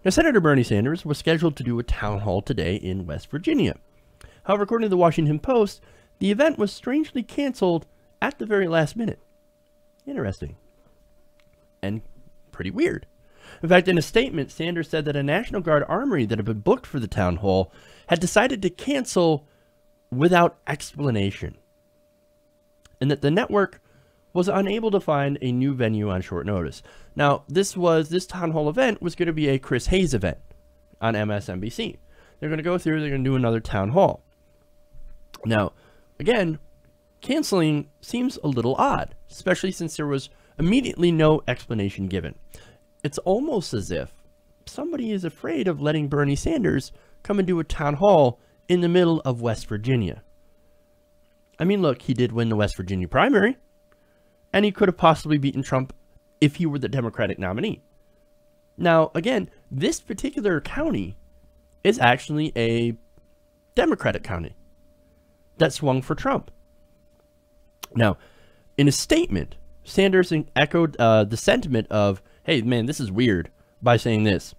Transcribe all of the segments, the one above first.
Now, Senator Bernie Sanders was scheduled to do a town hall today in West Virginia. However, according to the Washington Post, the event was strangely canceled at the very last minute. Interesting. And pretty weird. In fact, in a statement, Sanders said that a National Guard armory that had been booked for the town hall had decided to cancel without explanation, and that the network was unable to find a new venue on short notice. Now, this town hall event was going to be a Chris Hayes event on MSNBC. They're going to go through, they're going to do another town hall. Now, again, canceling seems a little odd, especially since there was immediately no explanation given. It's almost as if somebody is afraid of letting Bernie Sanders come and do a town hall in the middle of West Virginia. I mean, look, he did win the West Virginia primary, and he could have possibly beaten Trump if he were the Democratic nominee. Now, again, this particular county is actually a Democratic county that swung for Trump. Now, in a statement, Sanders echoed the sentiment of, hey, man, this is weird, by saying this.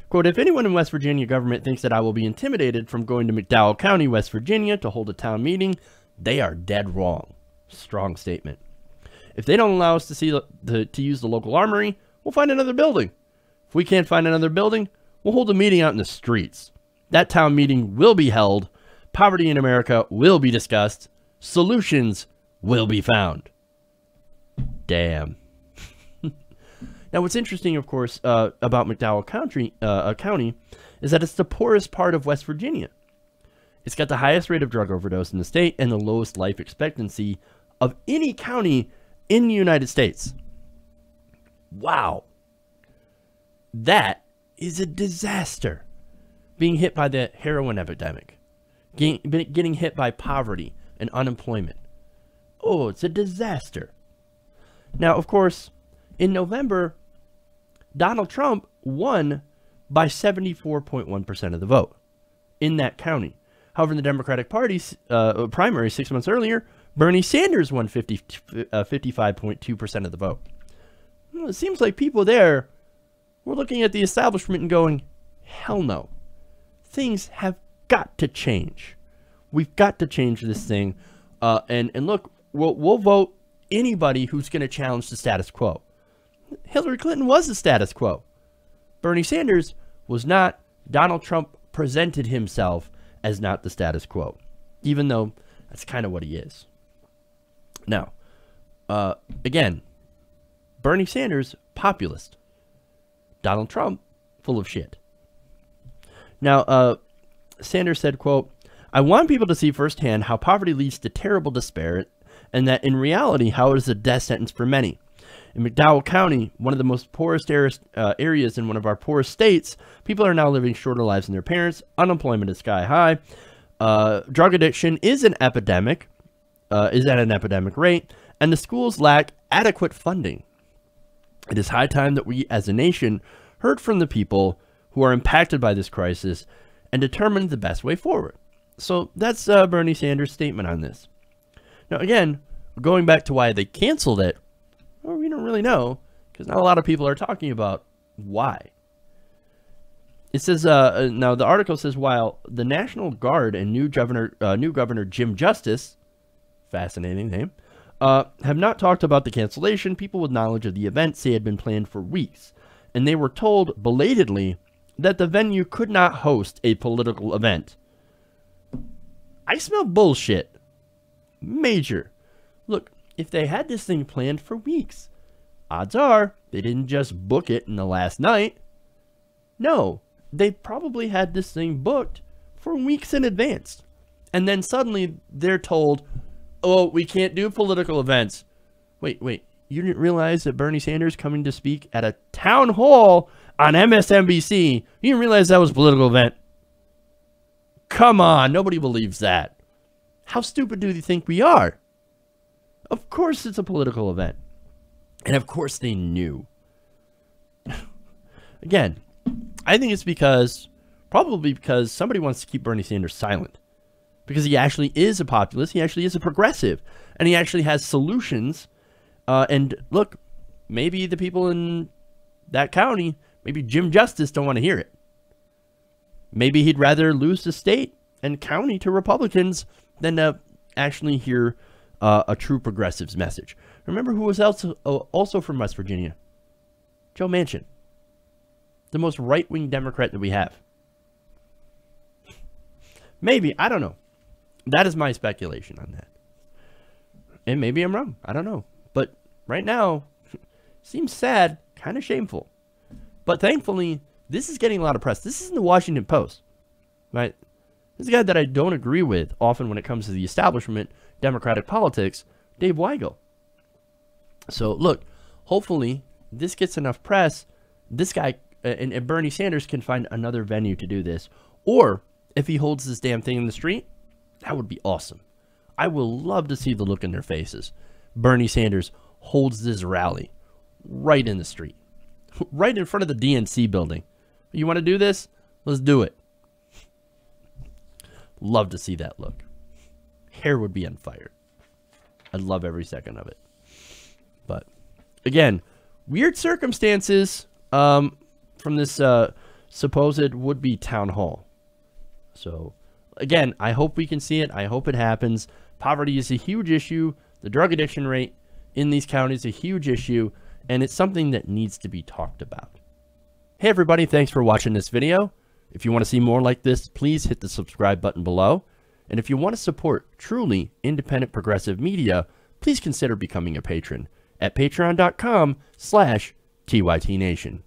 Quote, if anyone in West Virginia government thinks that I will be intimidated from going to McDowell County, West Virginia to hold a town meeting, they are dead wrong. Strong statement. If they don't allow us to use the local armory, we'll find another building. If we can't find another building, we'll hold a meeting out in the streets. That town meeting will be held. Poverty in America will be discussed. Solutions will be found. Damn. Now, what's interesting, of course, about McDowell County is that it's the poorest part of West Virginia. It's got the highest rate of drug overdose in the state and the lowest life expectancy of any county in the United States. Wow. That is a disaster. Being hit by the heroin epidemic. Getting hit by poverty and unemployment. Oh, it's a disaster. Now, of course, in November, Donald Trump won by 74.1% of the vote in that county. However, in the Democratic Party's primary 6 months earlier, Bernie Sanders won 55.2% of the vote. Well, it seems like people there were looking at the establishment and going, hell no. Things have got to change. We've got to change this thing. And look, we'll vote anybody who's going to challenge the status quo. Hillary Clinton was the status quo. Bernie Sanders was not. Donald Trump presented himself as not the status quo, even though that's kind of what he is. Now, again, Bernie Sanders, populist. Donald Trump, full of shit. Now, Sanders said, quote, I want people to see firsthand how poverty leads to terrible despair, and that in reality, how it is a death sentence for many. In McDowell County, one of the most poorest areas in one of our poorest states, people are now living shorter lives than their parents. Unemployment is sky high. Drug addiction is an epidemic, is at an epidemic rate, and the schools lack adequate funding. It is high time that we as a nation heard from the people who are impacted by this crisis and determined the best way forward. So that's Bernie Sanders' statement on this. Now, again, going back to why they canceled it, well, we don't really know, because not a lot of people are talking about why. It says, now the article says, while the National Guard and new Governor Jim Justice, fascinating name, have not talked about the cancellation, people with knowledge of the event say it had been planned for weeks, and they were told belatedly that the venue could not host a political event. I smell bullshit. Major. Look, if they had this thing planned for weeks, odds are they didn't just book it in the last night. No, they probably had this thing booked for weeks in advance. And then suddenly they're told, oh, we can't do political events. Wait, you didn't realize that Bernie Sanders coming to speak at a town hall on MSNBC, you didn't realize that was a political event? Come on, nobody believes that. How stupid do you think we are? Of course it's a political event. And of course they knew. Again, I think it's probably because somebody wants to keep Bernie Sanders silent. Because he actually is a populist, he actually is a progressive, and he actually has solutions. And look, maybe the people in that county, maybe Jim Justice don't want to hear it. Maybe he'd rather lose the state and county to Republicans than actually hear a true progressive's message. Remember who was also from West Virginia? Joe Manchin, the most right-wing Democrat that we have. Maybe, I don't know. That is my speculation on that. And maybe I'm wrong. I don't know. But right now, seems sad, kind of shameful. But thankfully, this is getting a lot of press. This is in the Washington Post, right? This is a guy that I don't agree with often when it comes to the establishment, Democratic politics, Dave Weigel. So look, hopefully this gets enough press. This guy and Bernie Sanders can find another venue to do this. Or if he holds this damn thing in the street, that would be awesome. I will love to see the look in their faces. Bernie Sanders holds this rally right in the street, right in front of the DNC building. You want to do this? Let's do it. Love to see that look. Hair would be on fire. I'd love every second of it. But again, weird circumstances from this supposed would-be town hall. So again, I hope we can see it. I hope it happens. Poverty is a huge issue. The drug addiction rate in these counties is a huge issue, and it's something that needs to be talked about. Hey everybody, thanks for watching this video. If you want to see more like this, please hit the subscribe button below. And if you want to support truly independent progressive media, please consider becoming a patron at patreon.com/TYTNation.